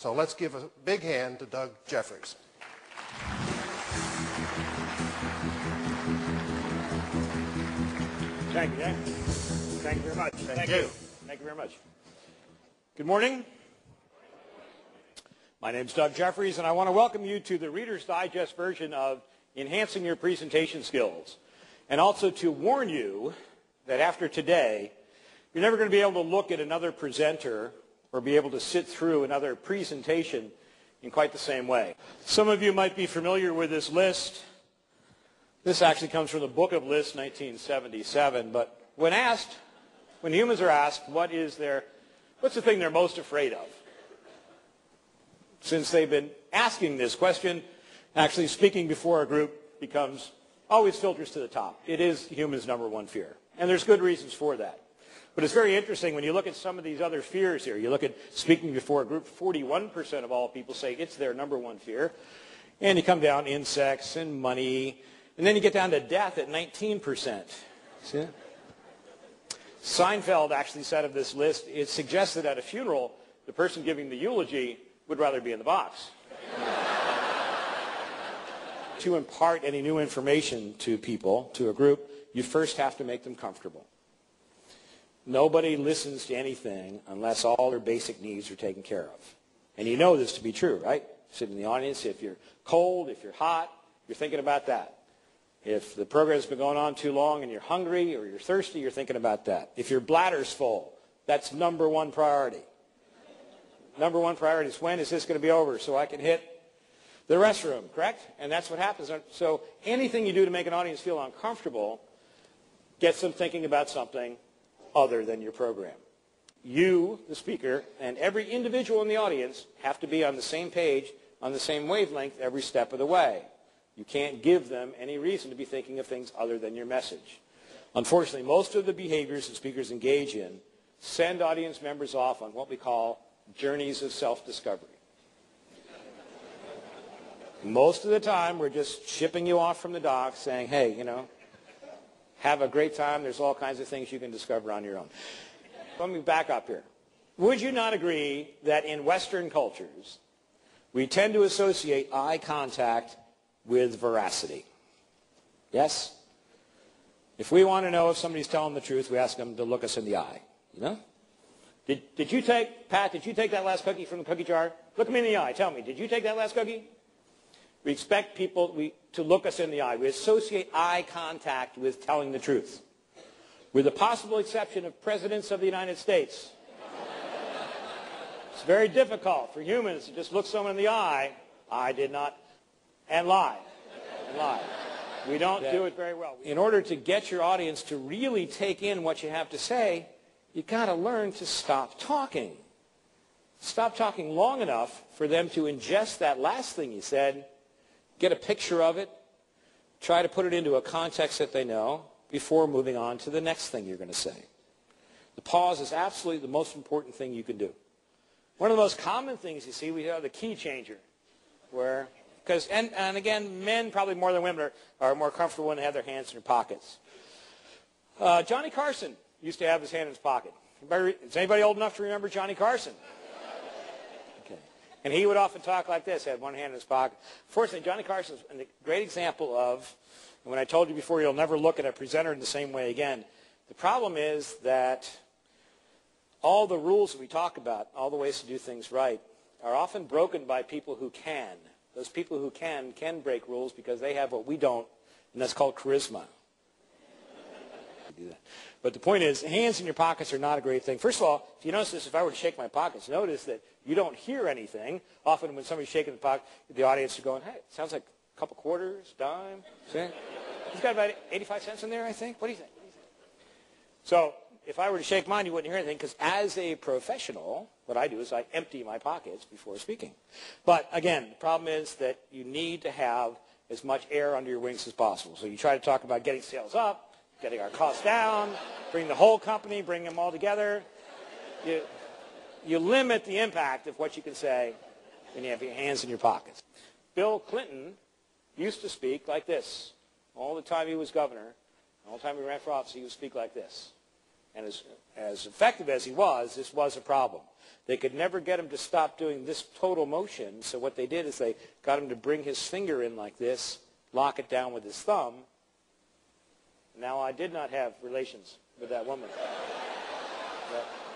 So let's give a big hand to Doug Jeffries. Thank you, Dan. Thank you very much. Thank you. Thank you very much. Good morning. My name is Doug Jeffries, and I want to welcome you to the Reader's Digest version of Enhancing Your Presentation Skills, and also to warn you that after today, you're never going to be able to look at another presenter or be able to sit through another presentation in quite the same way. Some of you might be familiar with this list. This actually comes from the Book of Lists, 1977. But when humans are asked what's the thing they're most afraid of? Since they've been asking this question, actually speaking before a group always filters to the top. It is humans' number one fear. And there's good reasons for that. But it's very interesting when you look at some of these other fears here. You look at speaking before a group, 41% of all people say it's their number one fear. And you come down insects and money. And then you get down to death at 19%. See that? Seinfeld actually said of this list, it suggests that at a funeral, the person giving the eulogy would rather be in the box. To impart any new information to people, to a group, you first have to make them comfortable. Nobody listens to anything unless all their basic needs are taken care of. And you know this to be true, right? Sit in the audience, if you're cold, if you're hot, you're thinking about that. If the program's been going on too long and you're hungry or you're thirsty, you're thinking about that. If your bladder's full, that's number one priority. Number one priority is, when is this going to be over so I can hit the restroom, correct? And that's what happens. So anything you do to make an audience feel uncomfortable gets them thinking about something other than your program. You, the speaker, and every individual in the audience have to be on the same page, on the same wavelength every step of the way. You can't give them any reason to be thinking of things other than your message. Unfortunately, most of the behaviors that speakers engage in send audience members off on what we call journeys of self-discovery. Most of the time, we're just shipping you off from the dock saying, hey, have a great time. There's all kinds of things you can discover on your own. Let me back up here. Would you not agree that in Western cultures, we tend to associate eye contact with veracity? Yes? If we want to know if somebody's telling the truth, we ask them to look us in the eye. Did you take that last cookie from the cookie jar? Look me in the eye. Tell me, did you take that last cookie? We expect people to look us in the eye. We associate eye contact with telling the truth. With the possible exception of presidents of the United States. It's very difficult for humans to just look someone in the eye, I did not, and lie. We don't do it very well. In order to get your audience to really take in what you have to say, you've got to learn to stop talking. Stop talking long enough for them to ingest that last thing you said, get a picture of it, try to put it into a context that they know before moving on to the next thing you're going to say. The pause is absolutely the most important thing you can do. One of the most common things you see, we have the key changer, and again, men probably more than women are more comfortable when they have their hands in their pockets. Johnny Carson used to have his hand in his pocket. Is anybody old enough to remember Johnny Carson? And he would often talk like this, had one hand in his pocket. Fortunately, Johnny Carson is a great example of, and when I told you before, you'll never look at a presenter in the same way again. The problem is that all the rules that we talk about, all the ways to do things right, are often broken by people who can. Those people who can break rules because they have what we don't, and that's called charisma. Do that. But the point is, hands in your pockets are not a great thing. First of all, if you notice this, if I were to shake my pockets, notice that you don't hear anything. Often when somebody's shaking the pocket, the audience is going, hey, it sounds like a couple quarters, dime. See? He's got about 85 cents in there, I think. What do you think? So if I were to shake mine, you wouldn't hear anything, because as a professional, what I do is I empty my pockets before speaking. But again, the problem is that you need to have as much air under your wings as possible. So you try to talk about getting sales up, getting our costs down, bring the whole company, bring them all together. You limit the impact of what you can say when you have your hands in your pockets. Bill Clinton used to speak like this. All the time he was governor, all the time he ran for office, he would speak like this. And as effective as he was, this was a problem. They could never get him to stop doing this total motion, so what they did is they got him to bring his finger in like this, lock it down with his thumb. Now, I did not have relations with that woman,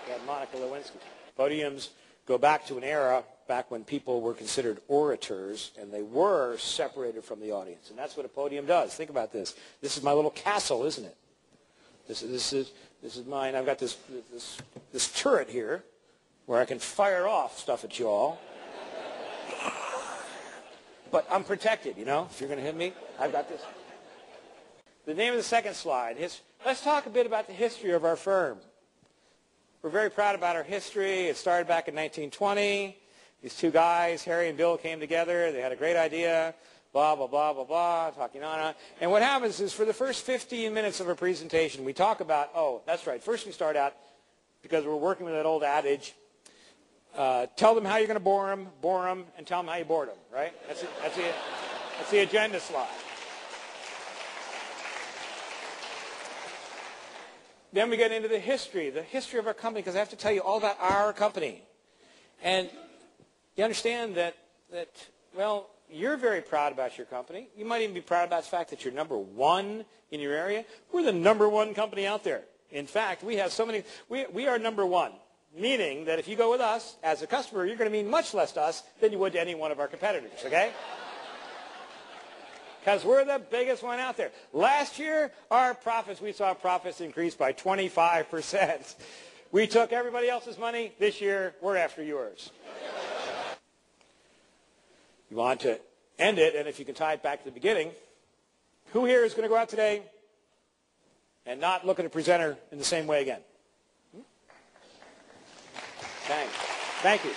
that Monica Lewinsky. Podiums go back to an era back when people were considered orators, and they were separated from the audience. And that's what a podium does. Think about this. This is my little castle, isn't it? This is mine. I've got this turret here where I can fire off stuff at you all. But I'm protected, you know. If you're going to hit me, I've got this. The name of the second slide. Let's talk a bit about the history of our firm. We're very proud about our history. It started back in 1920. These two guys, Harry and Bill, came together. They had a great idea, blah, blah, blah, blah, blah, talking on and on. And what happens is for the first 15 minutes of a presentation, we talk about, oh, that's right. First we start out, because we're working with that old adage, tell them how you're going to bore them, and tell them how you bored them, right? That's the agenda slide. Then we get into the history of our company, because I have to tell you all about our company. And you understand that, well, you're very proud about your company. You might even be proud about the fact that you're number one in your area. We're the number one company out there. In fact, we have so many, we are number one, meaning that if you go with us as a customer, you're going to mean much less to us than you would to any one of our competitors, okay? Because we're the biggest one out there. Last year, we saw profits increase by 25%. We took everybody else's money. This year, we're after yours. You want to end it, and if you can tie it back to the beginning, who here is going to go out today and not look at a presenter in the same way again? Thanks. Thank you.